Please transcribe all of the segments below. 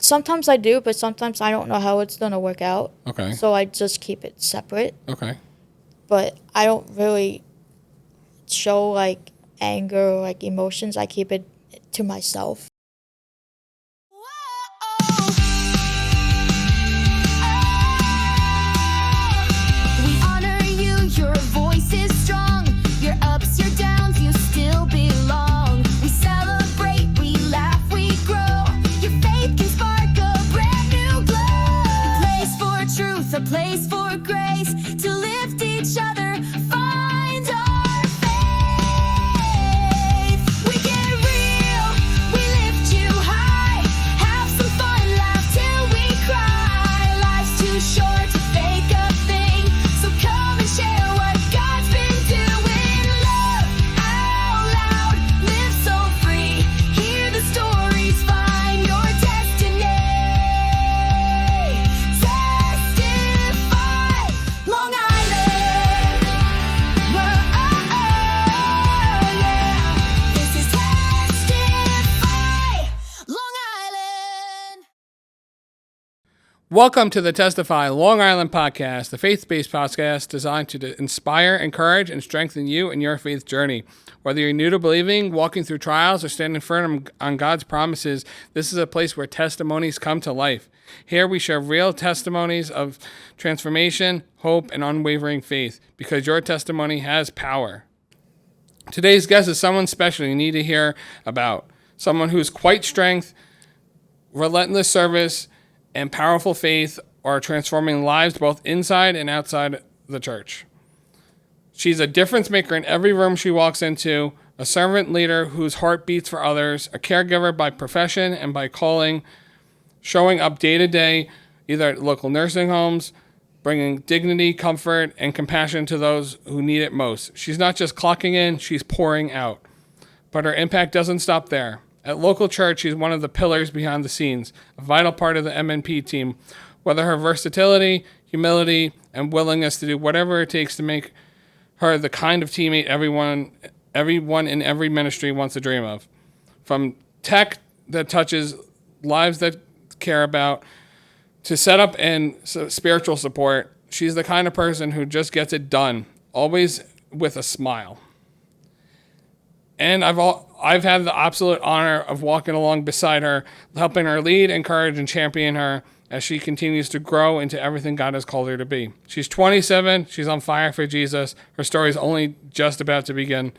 Sometimes I do, but sometimes I don't know how it's going to work out. Okay. So I just keep it separate. Okay. But I don't really show, like, anger or, like, emotions. I keep it to myself. We honor you, your voice is strong. Your ups, your downs, you still belong. We celebrate, we laugh, we grow. Your faith can spark a brand new glow. A place for truth, a place for grace. To lift each other, find our faith. We get real, we lift you high. Have some fun, laugh till we cry. Life's too short to fake a thing, so come and share what God's been doing. Love out loud, live so free. Hear the stories, find your destiny. Testify, Long Island. Whoa, yeah. This is Testify, Long Island. Welcome to the Testify Long Island Podcast, the faith-based podcast designed to inspire, encourage, and strengthen you in your faith journey. Whether you're new to believing, walking through trials, or standing firm on God's promises, this is a place where testimonies come to life. Here we share real testimonies of transformation, hope, and unwavering faith, because your testimony has power. Today's guest is someone special you need to hear about. Someone whose quiet strength, relentless service, and powerful faith are transforming lives both inside and outside the church. She's a difference maker in every room she walks into, a servant leader whose heart beats for others, a caregiver by profession and by calling, showing up day to day, either at local nursing homes, bringing dignity, comfort, and compassion to those who need it most. She's not just clocking in, she's pouring out. But her impact doesn't stop there. At local church, she's one of the pillars behind the scenes, a vital part of the MNP team. Whether her versatility, humility, and willingness to do whatever it takes to make her the kind of teammate everyone in every ministry wants to dream of. From tech that touches lives that care about, to setup and spiritual support, she's the kind of person who just gets it done, always with a smile. And I've had the absolute honor of walking along beside her, helping her lead, encourage, and champion her as she continues to grow into everything God has called her to be. She's 27. She's on fire for Jesus. Her story is only just about to begin.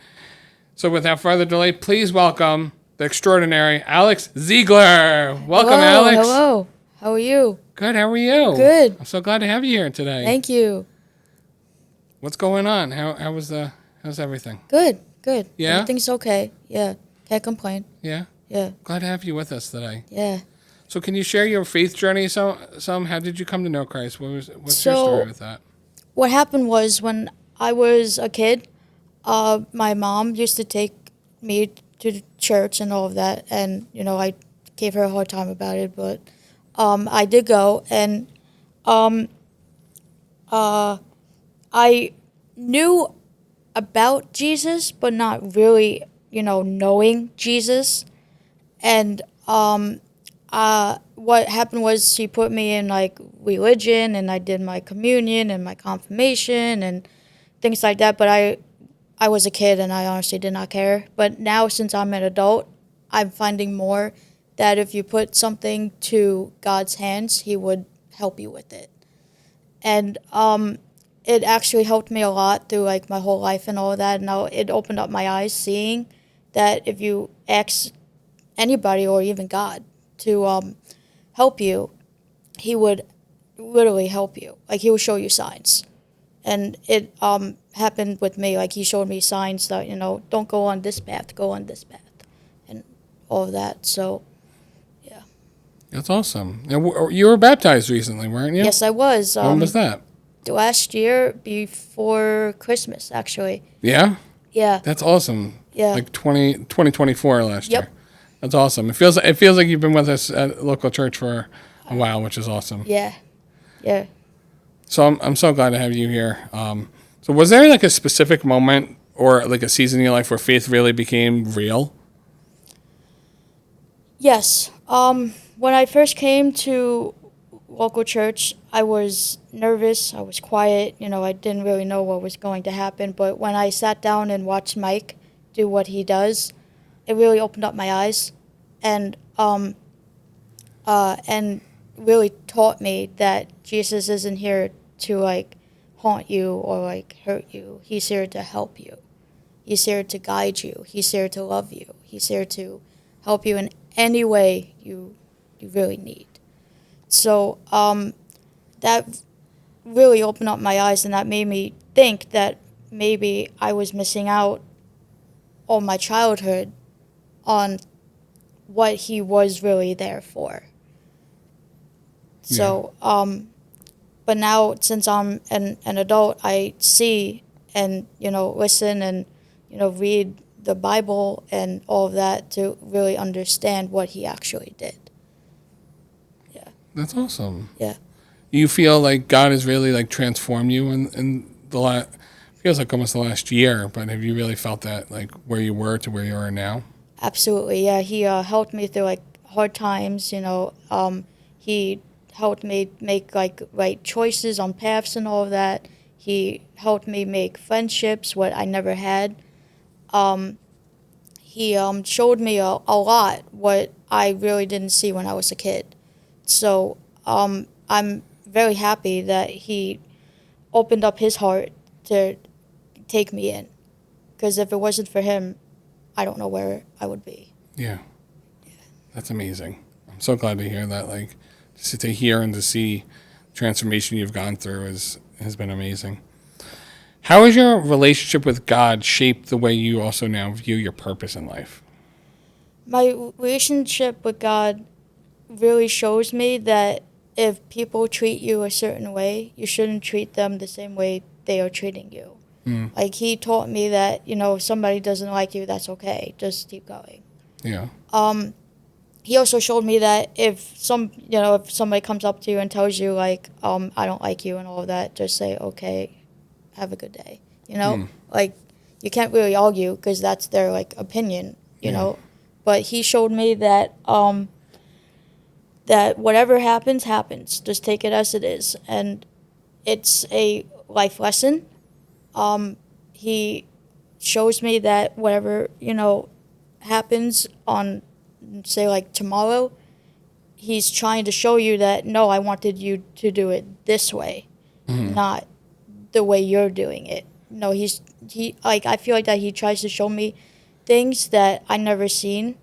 So without further delay, please welcome the extraordinary Alex Ziegler. Welcome, Hello, Alex. Hello. How are you? Good. How are you? Good. I'm so glad to have you here today. Thank you. What's going on? How's everything? Good. Yeah? Everything's okay. Yeah. Can't complain. Yeah. Yeah. Glad to have you with us today. Yeah. So can you share your faith journey some? How did you come to know Christ? What's your story with that? What happened was when I was a kid, my mom used to take me to church and all of that. And, I gave her a hard time about it. But I did go. And I knew about Jesus, but not really, knowing Jesus. And what happened was she put me in, like, religion, and I did my communion and my confirmation and things like that. But I was a kid, and I honestly did not care. But now, since I'm an adult, I'm finding more that if you put something to God's hands, He would help you with it. And it actually helped me a lot through, like, my whole life and all of that. And now it opened up my eyes, seeing that if you ask anybody or even God to help you, He would literally help you. Like, He will show you signs. And it happened with me. Like, He showed me signs that, don't go on this path, go on this path, and all of that. So, yeah. That's awesome. Now, you were baptized recently, weren't you? Yes, I was. When was that? Last year, before Christmas, actually. Yeah? Yeah. That's awesome. Yeah. Like 2024 last year. Yep. That's awesome. It feels like you've been with us at local church for a while, which is awesome. Yeah. Yeah. So I'm so glad to have you here. So was there like a specific moment or like a season in your life where faith really became real? Yes. When I first came to local church, I was nervous. I was quiet. I didn't really know what was going to happen. But when I sat down and watched Mike do what he does, it really opened up my eyes, and really taught me that Jesus isn't here to haunt you or hurt you. He's here to help you. He's here to guide you. He's here to love you. He's here to help you in any way you really need. So that really opened up my eyes, and that made me think that maybe I was missing out all my childhood on what he was really there for. So, but now since I'm an adult, I see and, listen and, read the Bible and all of that to really understand what he actually did. Yeah. That's awesome. Yeah. You feel like God has really transformed you in the feels like almost the last year, but have you really felt that where you were to where you are now? Absolutely. Yeah. He helped me through hard times, he helped me make right choices on paths and all of that. He helped me make friendships, what I never had. He showed me a lot what I really didn't see when I was a kid. So I'm very happy that he opened up his heart to take me in. Because if it wasn't for him, I don't know where I would be. Yeah. That's amazing. I'm so glad to hear that. Just to hear and to see transformation you've gone through has been amazing. How has your relationship with God shaped the way you also now view your purpose in life? My relationship with God really shows me that if people treat you a certain way, you shouldn't treat them the same way they are treating you. He taught me that, if somebody doesn't like you, that's okay. Just keep going. Yeah. He also showed me that if somebody comes up to you and tells you I don't like you and all of that, just say, okay, have a good day. You can't really argue because that's their opinion, you know. But he showed me that that whatever happens. Just take it as it is, and it's a life lesson. He shows me that whatever happens on, say, tomorrow, he's trying to show you that, no, I wanted you to do it this way, not the way you're doing it. No, I feel like that he tries to show me things that I never seen,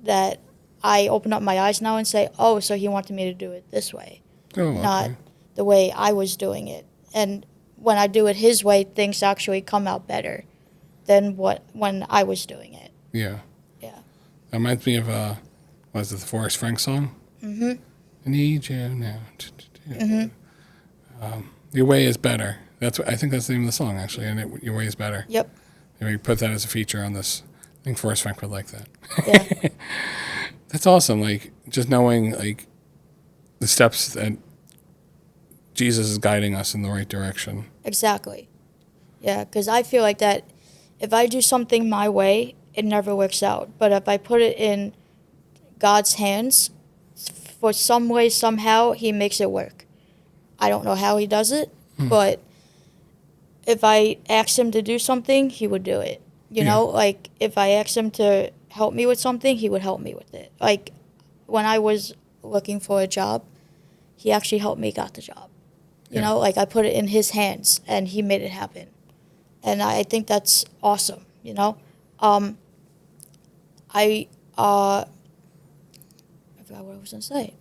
that I open up my eyes now and say, oh, so he wanted me to do it this way, not the way I was doing it. And when I do it his way, things actually come out better than when I was doing it. Yeah. Yeah. That reminds me of, the Forrest Frank song? Mm-hmm. I need you now. Your way is better. I think that's the name of the song, actually, and your way is better. Yep. Maybe put that as a feature on this. I think Forrest Frank would like that. Yeah. That's awesome. Just knowing the steps that Jesus is guiding us in the right direction. Exactly. Yeah, because I feel like that if I do something my way, it never works out. But if I put it in God's hands, for some way, somehow, he makes it work. I don't know how he does it, but if I asked him to do something, he would do it. You know, if I asked him to help me with something, he would help me with it. When I was looking for a job, he actually helped me got the job. You know, I put it in his hands, and he made it happen. And I think that's awesome, I forgot what I was going to say.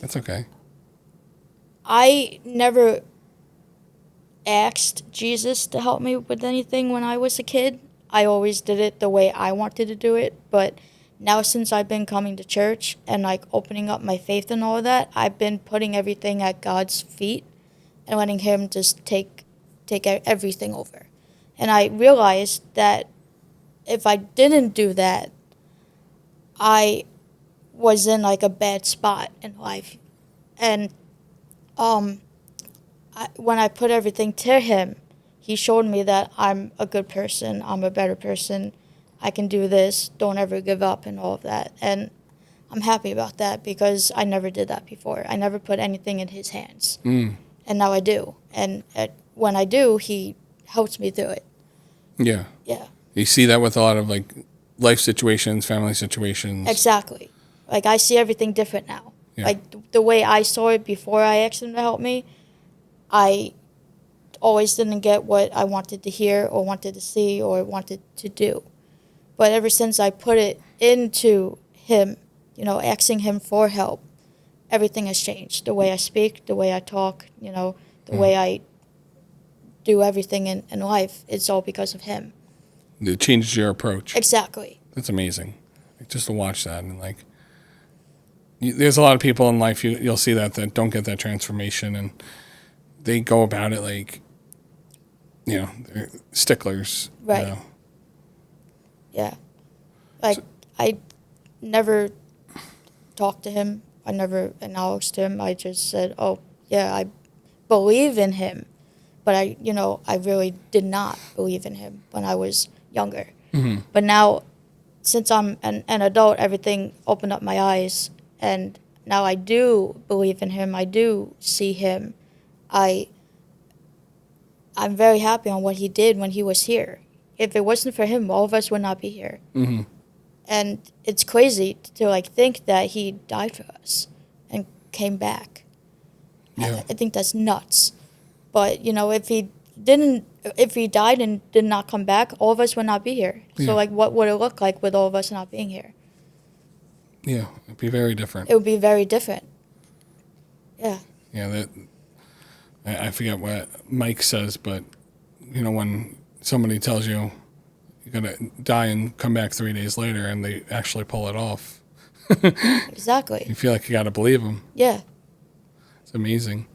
That's okay. I never asked Jesus to help me with anything when I was a kid. I always did it the way I wanted to do it. But now since I've been coming to church and opening up my faith and all of that, I've been putting everything at God's feet and letting him just take everything over. And I realized that if I didn't do that, I was in a bad spot in life. And when I put everything to him, he showed me that I'm a good person, I'm a better person, I can do this, don't ever give up and all of that. And I'm happy about that because I never did that before. I never put anything in his hands. And now I do. And when I do, he helps me through it. Yeah. Yeah. You see that with a lot of like life situations, family situations. Exactly. Like, I see everything different now. Yeah. Like, the way I saw it before I asked him to help me, I always didn't get what I wanted to hear or wanted to see or wanted to do. But ever since I put it into him, asking him for help, everything has changed. The way I speak, the way I talk, the way I do everything in life, it's all because of him. It changes your approach. Exactly. That's amazing. Like, just to watch that and like, there's a lot of people in life you'll see that don't get that transformation, and they go about it like, they're sticklers. Right. Yeah. Like, I never talked to him. I never acknowledged him. I just said, oh, yeah, I believe in him. But I really did not believe in him when I was younger. Mm-hmm. But now, since I'm an adult, everything opened up my eyes. And now I do believe in him. I do see him. I'm very happy on what he did when he was here. If it wasn't for him, all of us would not be here. Mm-hmm. And it's crazy to like think that he died for us and came back. Yeah. I think that's nuts. But if he died and did not come back, all of us would not be here. Yeah. So like, what would it look like with all of us not being here? Yeah, it'd be very different. It would be very different. Yeah. Yeah, I forget what Mike says, but when somebody tells you you're gonna die and come back 3 days later, and they actually pull it off, Exactly. you feel like you gotta believe them. Yeah. It's amazing.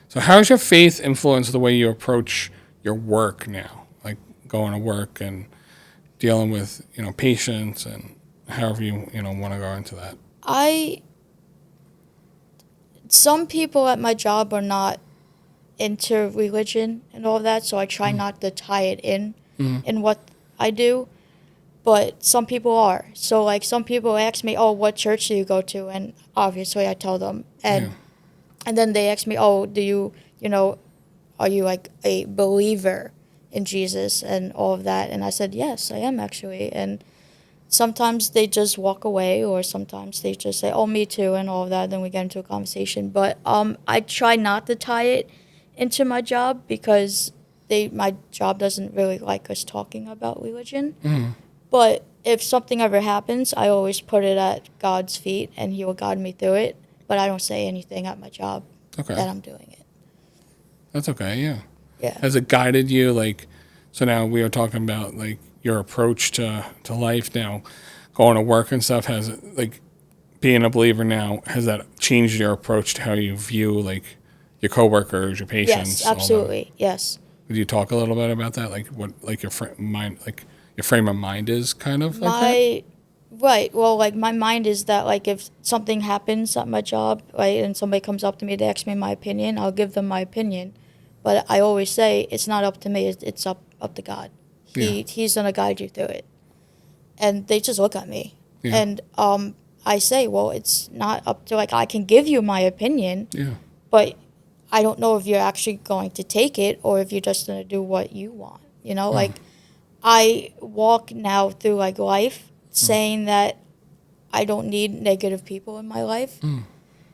So, how has your faith influenced the way you approach your work now, like going to work and dealing with patients and however you want to go into that? Some people at my job are not into religion and all of that, so I try not to tie it in what I do. But some people are. So like, some people ask me, "Oh, what church do you go to?" And obviously I tell them. And then they ask me, "Oh, do you, are you like a believer in Jesus and all of that?" And I said, "Yes, I am actually." And sometimes they just walk away, or sometimes they just say, "Oh, me too," and all of that. Then we get into a conversation. But I try not to tie it into my job because my job doesn't really like us talking about religion. Mm-hmm. But if something ever happens, I always put it at God's feet, and He will guide me through it. But I don't say anything at my job that I'm doing it. That's okay. Yeah. Yeah. Has it guided you? Like, so now we are talking about like your approach to life now, going to work and stuff. Has it, like, being a believer now, has that changed your approach to how you view like your coworkers, your patients? Yes, absolutely. Yes. Could you talk a little bit about that? Like what, like your frame of mind is kind of like that? Right. Well, like, my mind is that, like, if something happens at my job, right, and somebody comes up to me to ask me my opinion, I'll give them my opinion. But I always say it's not up to me. It's up to God. He's gonna guide you through it. And they just look at me, and I say, well, it's not up to, like, I can give you my opinion, but I don't know if you're actually going to take it or if you're just gonna do what you want. Like, I walk now through like life saying that I don't need negative people in my life.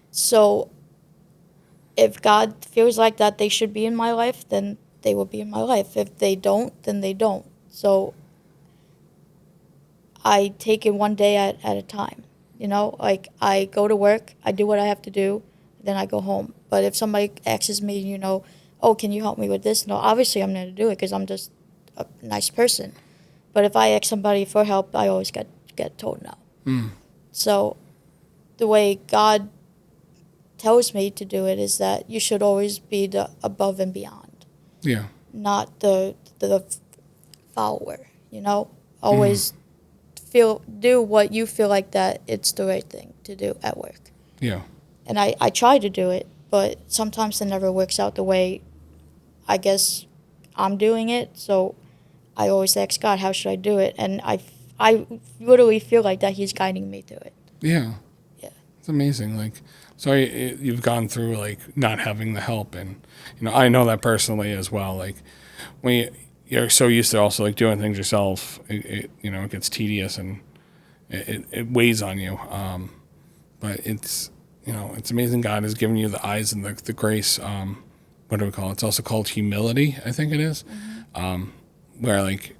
So if God feels like that they should be in my life, then they will be in my life. If they don't, then they don't. So I take it one day at a time. Like, I go to work, I do what I have to do, then I go home. But if somebody asks me, "Oh, can you help me with this?" No, obviously I'm going to do it because I'm just a nice person. But if I ask somebody for help, I always get told no. So the way God tells me to do it is that you should always be the above and beyond. Yeah. Not the follower, Always do what you feel like that it's the right thing to do at work. Yeah. And I try to do it, but sometimes it never works out the way I guess I'm doing it. So I always ask God, how should I do it? And I literally feel like that He's guiding me through it. Yeah. amazing. Like, so you've gone through like not having the help, and I know that personally as well. Like when you're so used to also like doing things yourself, it gets tedious and it weighs on you. But it's amazing. God has given you the eyes and the grace. What do we call it? It's also called humility, I think it is. Where like,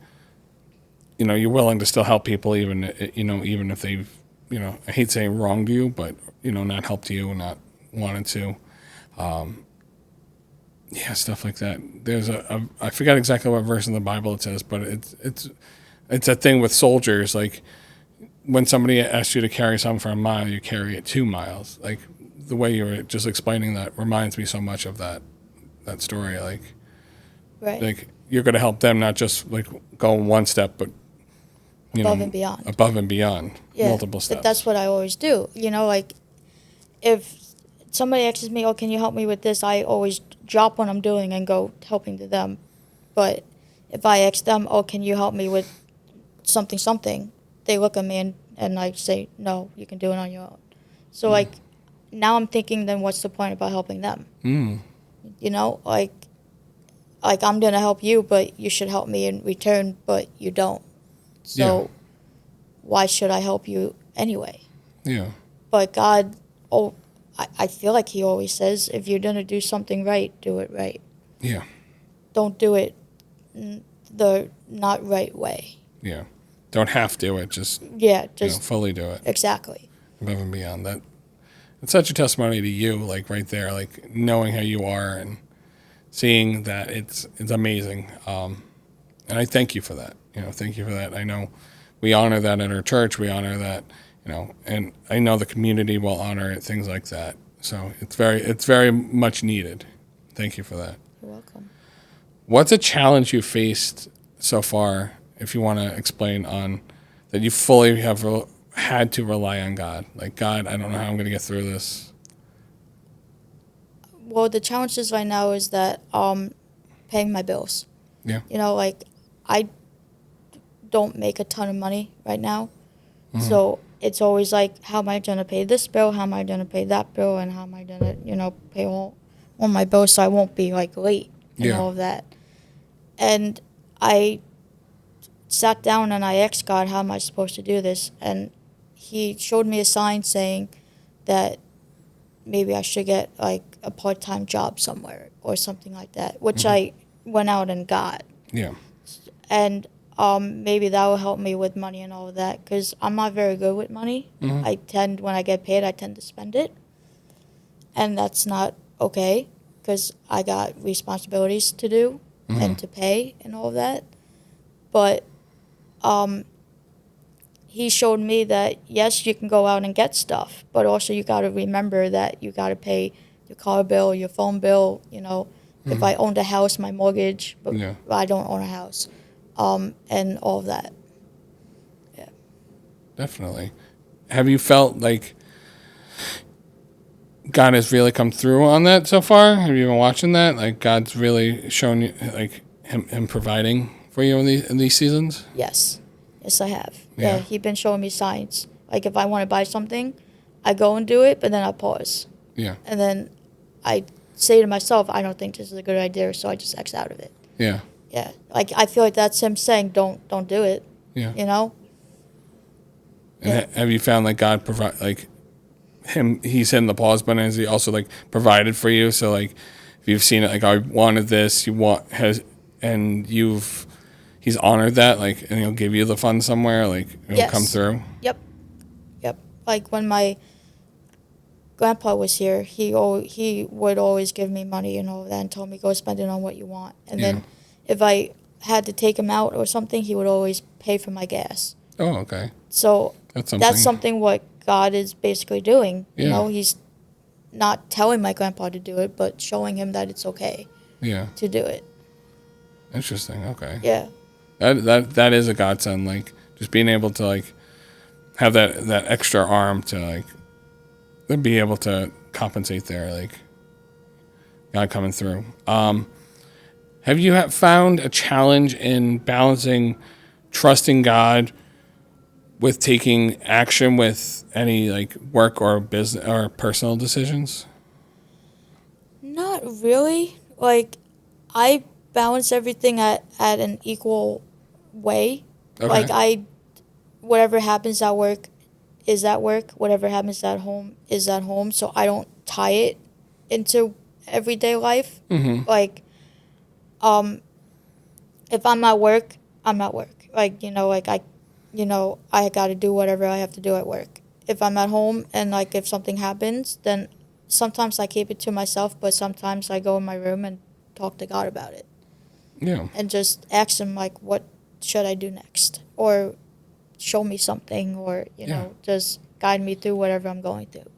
you're willing to still help people even if they've, I hate saying wronged you, but, not helped you and not wanted to. Stuff like that. There's I forgot exactly what verse in the Bible it says, but it's a thing with soldiers. Like when somebody asks you to carry something for a mile, you carry it 2 miles. Like the way you were just explaining that reminds me so much of that story. Like, Right. like you're going to help them, not just like go one step, but Above and beyond. Above and beyond, multiple steps. But that's what I always do. Like if somebody asks me, "Oh, can you help me with this?" I always drop what I'm doing and go helping to them. But if I ask them, "Oh, can you help me with something?" They look at me and I say, "No, you can do it on your own." So like now I'm thinking, then what's the point about helping them? Like I'm gonna help you, but you should help me in return, but you don't. So why should I help you anyway? Yeah. But God, I feel like he always says, if you're going to do something right, do it right. Yeah. Don't do it the not right way. Yeah. Don't have to do it. Just fully do it. Exactly. Above and beyond that. It's such a testimony to you, like right there, like knowing how you are and seeing that it's amazing. And I thank you for that. Thank you for that. I know we honor that in our church. We honor that, and I know the community will honor it, things like that. So it's very much needed. Thank you for that. You're welcome. What's a challenge you faced so far, if you want to explain on that you fully have had to rely on God? Like, God, I don't know how I'm going to get through this. Well, the challenges right now is that paying my bills. Yeah. Like I don't make a ton of money right now. So it's always like, how am I going to pay this bill? How am I going to pay that bill? And how am I going to, pay all my bills so I won't be like late and all of that. And I sat down and I asked God, how am I supposed to do this? And he showed me a sign saying that maybe I should get like a part-time job somewhere or something like that, which I went out and got. Yeah. And maybe that will help me with money and all of that, because I'm not very good with money. When I get paid, I tend to spend it. And that's not okay, because I got responsibilities to do and to pay and all of that. But he showed me that, yes, you can go out and get stuff, but also you got to remember that you got to pay your car bill, your phone bill, if I owned a house, my mortgage, but I don't own a house. And all of that. Yeah. Definitely. Have you felt like God has really come through on that so far? Have you been watching that? Like God's really shown you, like him providing for you in these seasons? Yes, I have. Yeah, he's been showing me signs. Like if I want to buy something, I go and do it, but then I pause. Yeah. And then I say to myself, I don't think this is a good idea, so I just X out of it. Yeah. Yeah, like I feel like that's him saying, don't do it. Yeah. And have you found like God provide like him? He's hitting the pause button. Has he also like provided for you? So like, if you've seen it, like I wanted this, he's honored that, like, and he'll give you the funds somewhere, like it'll come through. Yep. Like when my grandpa was here, he would always give me money and all of that, and told me go spend it on what you want, and then. If I had to take him out or something, he would always pay for my gas. Oh, okay. So that's something what God is basically doing. Yeah. He's not telling my grandpa to do it, but showing him that it's okay to do it. Interesting. Okay. Yeah. That is a godsend. Like just being able to like have that extra arm to like then be able to compensate there, like God coming through. Have you found a challenge in balancing trusting God with taking action with any like work or business or personal decisions? Not really. Like, I balance everything at an equal way. Okay. Like, whatever happens at work is at work. Whatever happens at home is at home. So I don't tie it into everyday life. Mm-hmm. Like, if I'm at work, I'm at work. Like, I got to do whatever I have to do at work. If I'm at home and like if something happens, then sometimes I keep it to myself, but sometimes I go in my room and talk to God about it Yeah. and just ask him like, what should I do next? Or show me something, or, just guide me through whatever I'm going through.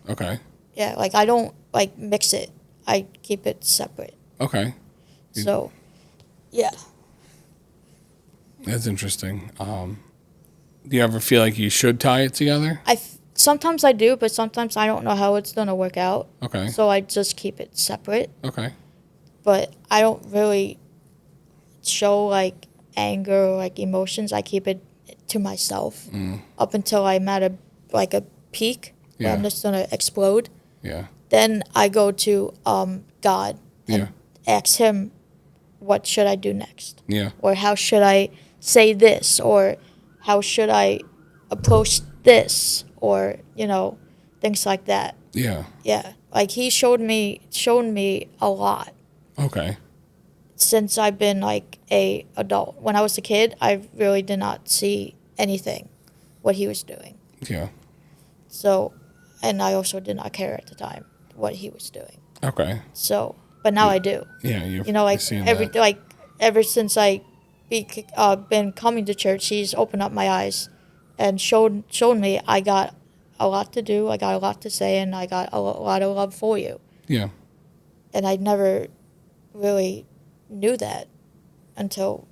Okay. Yeah, like I don't like mix it. I keep it separate. Okay. So, yeah. That's interesting. Do you ever feel like you should tie it together? Sometimes I do, but sometimes I don't know how it's going to work out. Okay. So I just keep it separate. Okay. But I don't really show like anger or like emotions. I keep it to myself up until I'm at a peak where I'm Yeah. just going to explode. Yeah. Then I go to God and Yeah. ask him, what should I do next? Yeah. Or how should I say this? Or how should I approach this? Or, things like that. Yeah. Yeah. Like he shown me a lot Okay. since I've been like a adult. When I was a kid, I really did not see anything what he was doing. Yeah. So, and I also did not care at the time what he was doing. Okay. So, but now I do. Yeah. You've Like seen that. ever since I been coming to church, he's opened up my eyes and shown me I got a lot to do, I got a lot to say, and I got a lot of love for you. Yeah. And I never really knew that until,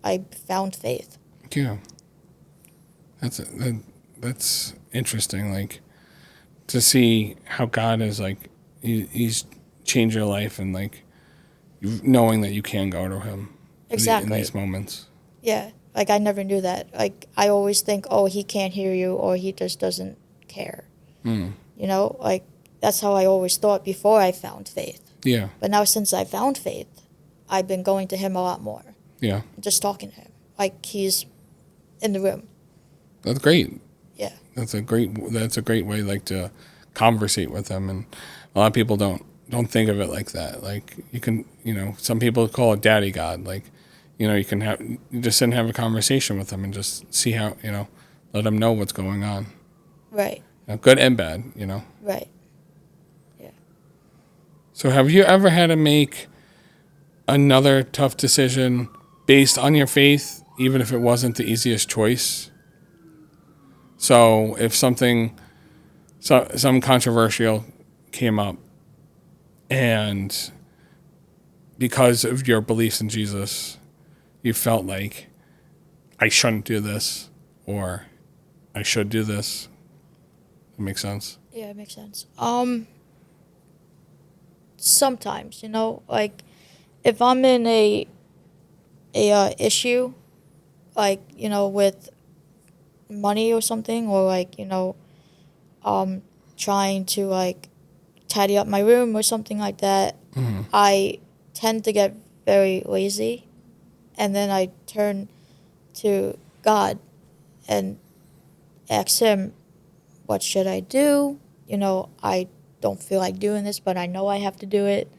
I found faith. Yeah. That's interesting. Like to see how God is like he's changed your life and like knowing that you can go to him Exactly. in these moments. Yeah. Like I never knew that. Like I always think, oh, he can't hear you or he just doesn't care. Like that's how I always thought before I found faith. Yeah. But now since I found faith, I've been going to him a lot more. Yeah. Just talking to him. Like he's in the room. That's great. Yeah. That's a great way like to conversate with him, and a lot of people don't think of it like that. Like you can, some people call it daddy God. Like, you can just sit and have a conversation with him and just see how, let him know what's going on. Right. Good and bad, Right. Yeah. So have you ever had to make another tough decision based on your faith, even if it wasn't the easiest choice? So if some controversial came up and because of your beliefs in Jesus, you felt like I shouldn't do this or I should do this. That makes sense? Yeah, it makes sense. Sometimes, like if I'm in a issue, like, with money or something, or like, trying to like tidy up my room or something like that, I tend to get very lazy, and then I turn to God and ask him, what should I do? I don't feel like doing this, but I know I have to do it.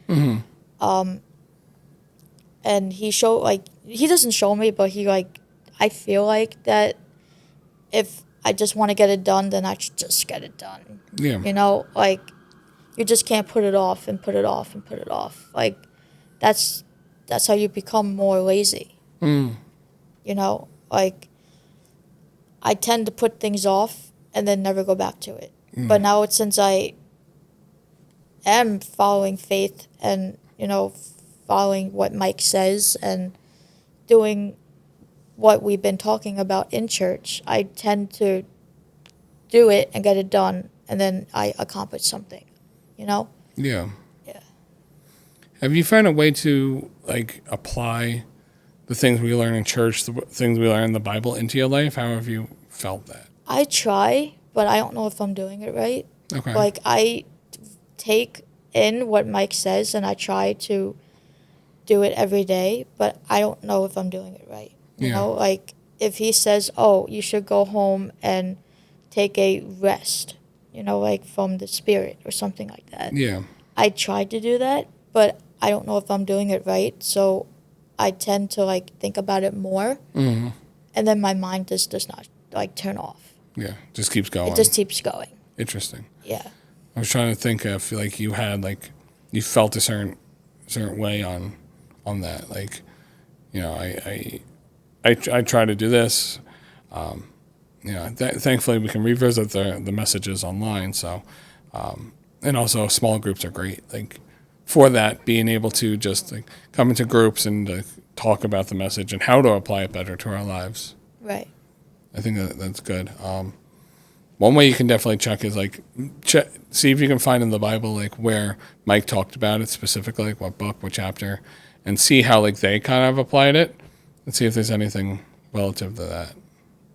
And he doesn't show me, but I feel like that if I just want to get it done, then I should just get it done. Yeah. Like you just can't put it off and put it off and put it off. Like that's how you become more lazy. Like I tend to put things off and then never go back to it. But now since I am following faith and, following what Mike says and doing what we've been talking about in church, I tend to do it and get it done, and then I accomplish something, Yeah. Yeah. Have you found a way to like apply the things we learn in church, the things we learn in the Bible into your life? How have you felt that? I try, but I don't know if I'm doing it right. Okay. Like, I take in what Mike says, and I try to do it every day, but I don't know if I'm doing it right. You Yeah. know, like, if he says, oh, you should go home and take a rest, you know, like from the spirit or something like that. Yeah. I tried to do that, but I don't know if I'm doing it right. So I tend to like think about it more, Mm-hmm. and then my mind just does not like turn off. Yeah. Just keeps going. It just keeps going. Interesting. Yeah. I was trying to think if like you had like you felt a certain way on that. Like, you know, I try to do this. You know, thankfully we can revisit the messages online. So, and also small groups are great. Like for that, being able to just like come into groups and talk about the message and how to apply it better to our lives. Right. I think that's good. One way you can definitely check is like see if you can find in the Bible like where Mike talked about it specifically, like what book, what chapter, and see how like they kind of applied it, and see if there's anything relative to that.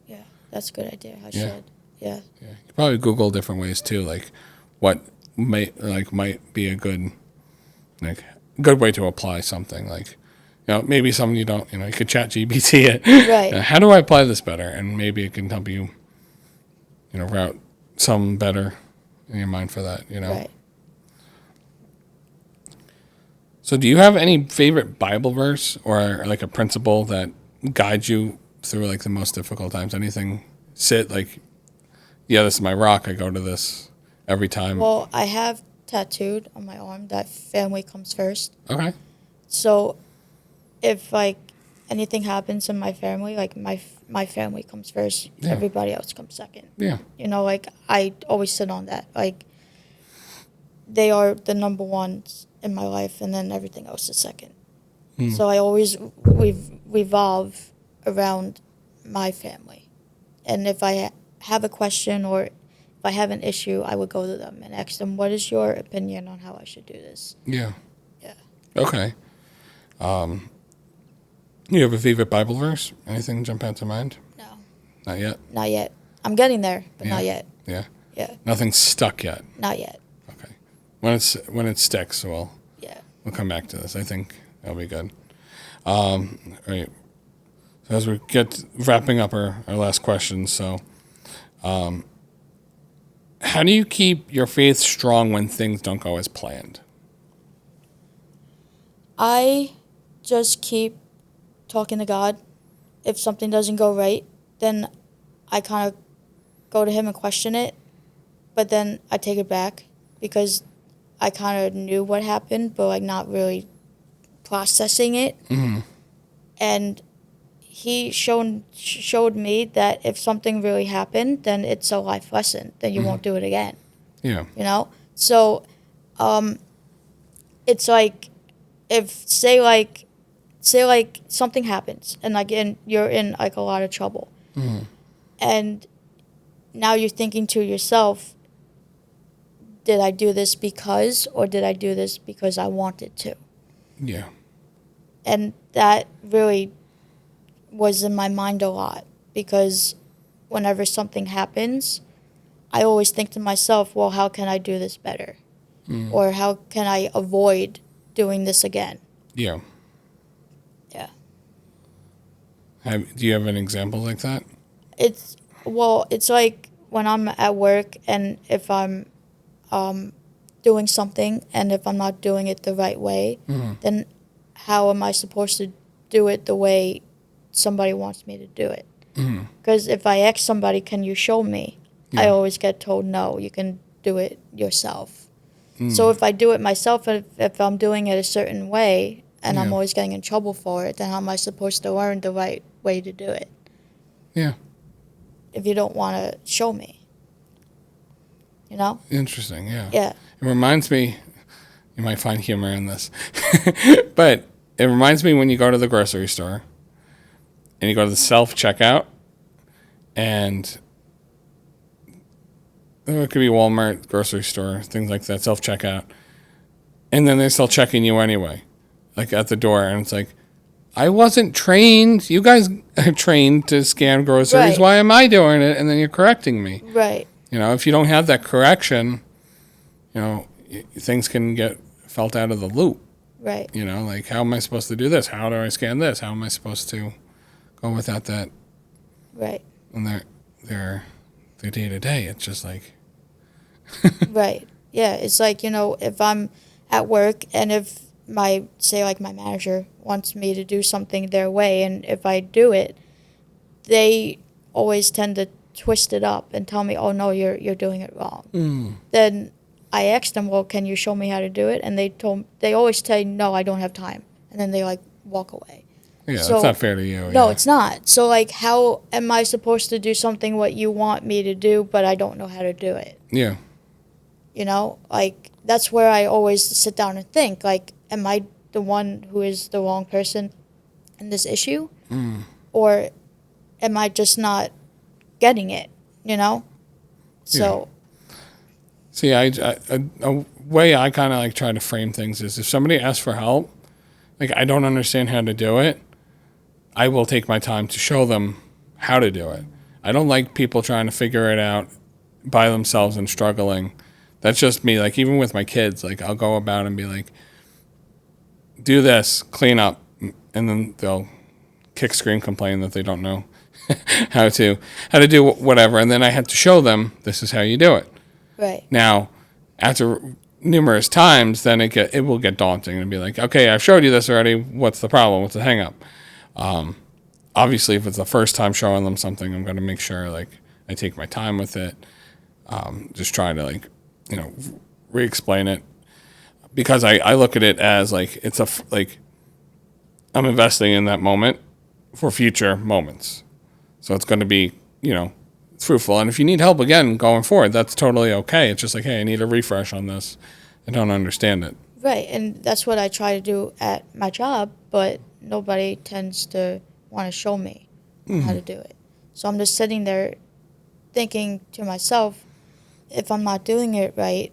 Yeah. That's a good idea. I Yeah. should. Yeah. Yeah, you could probably Google different ways too, like what might be a good way to apply something. Like, you know, maybe something you don't, you know, you could chat GPT it. Right. How do I apply this better? And maybe it can help you, you know, route some better in your mind for that, you know. Right. So do you have any favorite Bible verse or like a principle that guides you through like the most difficult times? Anything like, yeah, this is my rock. I go to this every time. Well, I have tattooed on my arm that family comes first. Okay. So if like anything happens in my family, like my family comes first, Yeah. everybody else comes second. Yeah. You know, like I always sit on that. Like they are the number ones in my life, and then everything else is second. So I always revolve around my family. And if I have a question or if I have an issue, I would go to them and ask them, what is your opinion on how I should do this? Yeah. Yeah. Okay. You have a favorite Bible verse? Anything jump out to mind? No, Not yet? not yet. I'm getting there, but Yeah. not yet. Yeah. Yeah, Nothing's stuck yet. not yet. Okay. When it sticks, we'll come back to this. I think that'll be good. All right. So as we get wrapping up our last question, so how do you keep your faith strong when things don't go as planned? I just keep talking to God. If something doesn't go right, then I kind of go to Him and question it, but then I take it back because I kind of knew what happened, but like not really processing it. Mm-hmm. And He showed me that if something really happened, then it's a life lesson. Then you won't do it again. Yeah. You know? So it's like if say like something happens and you're in like a lot of trouble. Mm-hmm. And now you're thinking to yourself, did I do this because, or did I do this because I wanted to? Yeah. And that really was in my mind a lot, because whenever something happens, I always think to myself, well, how can I do this better? Or how can I avoid doing this again? Yeah. Yeah. Do you have an example like that? It's like when I'm at work and if I'm doing something and if I'm not doing it the right way, then how am I supposed to do it the way somebody wants me to do it? Because if I ask somebody, can you show me? I always get told, no, you can do it yourself. So if I do it myself, if I'm doing it a certain way and I'm always getting in trouble for it, then how am I supposed to learn the right way to do it? Yeah. If you don't want to show me, you know? Interesting. Yeah. Yeah. It reminds me, you might find humor in this, but it reminds me when you go to the grocery store and you go to the self-checkout, and it could be Walmart, grocery store, things like that, self-checkout, and then they're still checking you anyway, like at the door, and it's like, I wasn't trained. You guys are trained to scan groceries. Right. Why am I doing it? And then you're correcting me. Right. You know, if you don't have that correction, you know, things can get felt out of the loop. Right. You know, like, how am I supposed to do this? How do I scan this? How am I supposed to go without that? Right. And their day to day, it's just like, Right. Yeah. It's like, you know, if I'm at work and if my manager wants me to do something their way, and if I do it, they always tend to twist it up and tell me, oh no, you're doing it wrong. Then I asked them, well, can you show me how to do it? And they always say, no, I don't have time. And then they like walk away. yeah, So- that's not fair to you. No, yeah. it's not. So like, how am I supposed to do something what you want me to do, but I don't know how to do it? Yeah. You know, like, that's where I always sit down and think, like, am I the one who is the wrong person in this issue? Or am I just not getting it, you know? So, See, a way I kind of like try to frame things is, if somebody asks for help, like, I don't understand how to do it, I will take my time to show them how to do it. I don't like people trying to figure it out by themselves and struggling. That's just me. Like, even with my kids, like, I'll go about and be like, do this, clean up, and then they'll kick, scream, complain that they don't know how to do whatever, and then I have to show them, this is how you do it. right, Now, after numerous times, then it will get daunting and be like, okay, I've showed you this already. What's the problem? What's the hang up? Obviously, if it's the first time showing them something, I'm going to make sure, like, I take my time with it. Just try to, like, you know, re-explain it, because I look at it as like, it's like, I'm investing in that moment for future moments. So it's going to be, you know, fruitful. And if you need help again going forward, that's totally okay. It's just like, hey, I need a refresh on this. I don't understand it. right. And that's what I try to do at my job, but nobody tends to want to show me how to do it. So I'm just sitting there thinking to myself, if I'm not doing it right,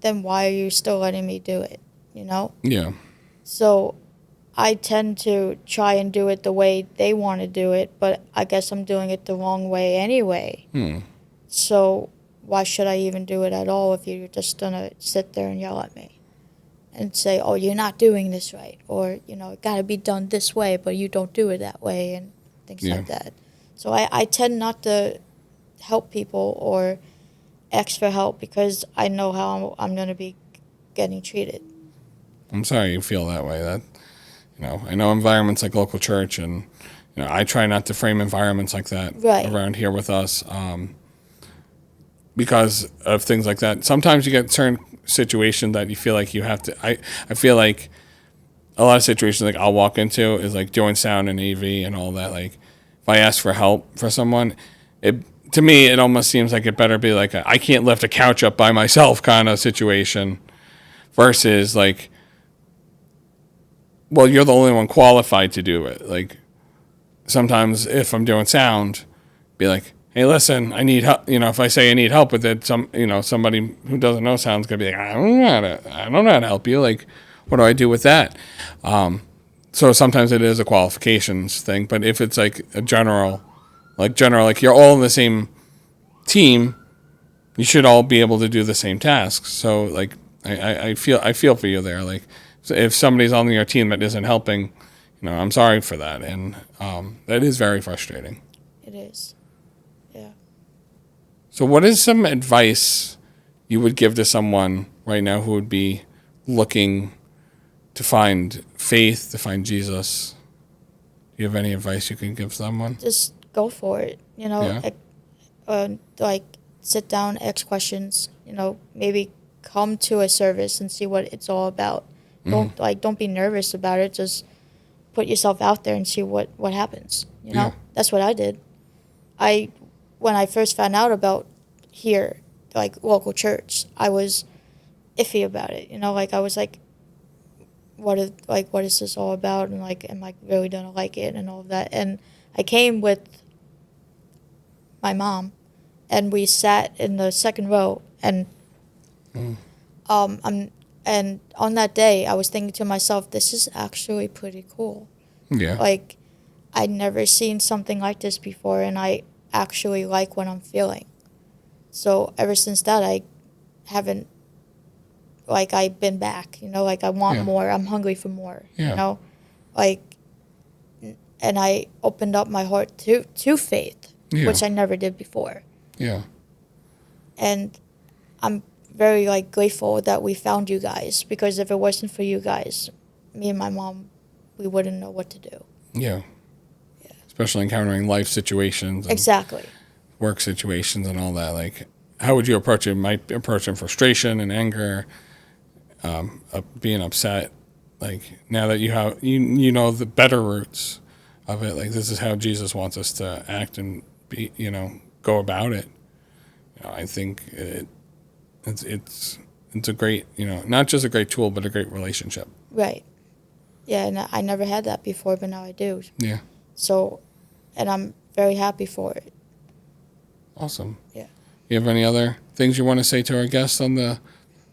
then why are you still letting me do it, you know? Yeah. So I tend to try and do it the way they want to do it, but I guess I'm doing it the wrong way anyway. So why should I even do it at all if you're just going to sit there and yell at me and say, oh, you're not doing this right, or, you know, it got to be done this way, but you don't do it that way, and things Yeah. like that. So I tend not to help people or ask for help because I know how I'm going to be getting treated. I'm sorry you feel that way. That, you know, I know environments like local church, and, you know, I try not to frame environments like that Right. around here with us, because of things like that. Sometimes you get certain situations that you feel like you have to. I feel like a lot of situations, like, I'll walk into is like doing sound and AV and all that. Like, if I ask for help for someone, to me, it almost seems like it better be like I can't lift a couch up by myself kind of situation, versus like, well, you're the only one qualified to do it. Like, sometimes if I'm doing sound, be like, hey, listen, I need help. You know, if I say I need help with it, somebody who doesn't know sound's gonna be like, I don't know how to help you. Like, what do I do with that? So sometimes it is a qualifications thing, but if it's like a general, like you're all in the same team, you should all be able to do the same tasks. So like, I feel for you there. Like, if somebody's on your team that isn't helping, you know, I'm sorry for that, and that is very frustrating. It is. Yeah. So what is some advice you would give to someone right now who would be looking to find faith, to find Jesus? Do you have any advice you can give someone? Just go for it, you know, Yeah. like sit down, ask questions, you know, maybe come to a service and see what it's all about. Don't be nervous about it. Just put yourself out there and see what happens. You know, Yeah. That's what I did. When I first found out about here, like local church, I was iffy about it. You know, like I was like, what is this all about? And like, am I really gonna like it and all of that? And I came with my mom, and we sat in the second row, and and on that day, I was thinking to myself, this is actually pretty cool. Yeah. Like, I'd never seen something like this before, and I actually like what I'm feeling. So ever since that, I haven't, like, I've been back, you know, like, I want Yeah. more. I'm hungry for more, Yeah. you know? Like, and I opened up my heart to faith, Yeah. which I never did before. Yeah. And I'm very, like, grateful that we found you guys, because if it wasn't for you guys, me and my mom, we wouldn't know what to do. Yeah. Especially encountering life situations. And Exactly. work situations and all that. Like, how would you approach it? Might approach in frustration and anger, being upset. Like, now that you have, you know the better roots of it. Like, this is how Jesus wants us to act and be, you know, go about it. You know, I think it's a great, you know, not just a great tool, but a great relationship. Right. Yeah, and I never had that before, but now I do. Yeah. So, and I'm very happy for it. Awesome. Yeah. You have any other things you want to say to our guests on the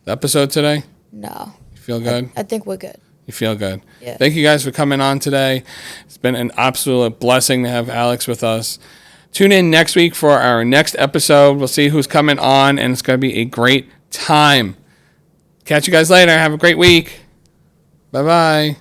episode today? No. You feel good? I think we're good. You feel good. Yeah. Thank you guys for coming on today. It's been an absolute blessing to have Alex with us. Tune in next week for our next episode. We'll see who's coming on, and it's going to be a great time. Catch you guys later. Have a great week. Bye-bye.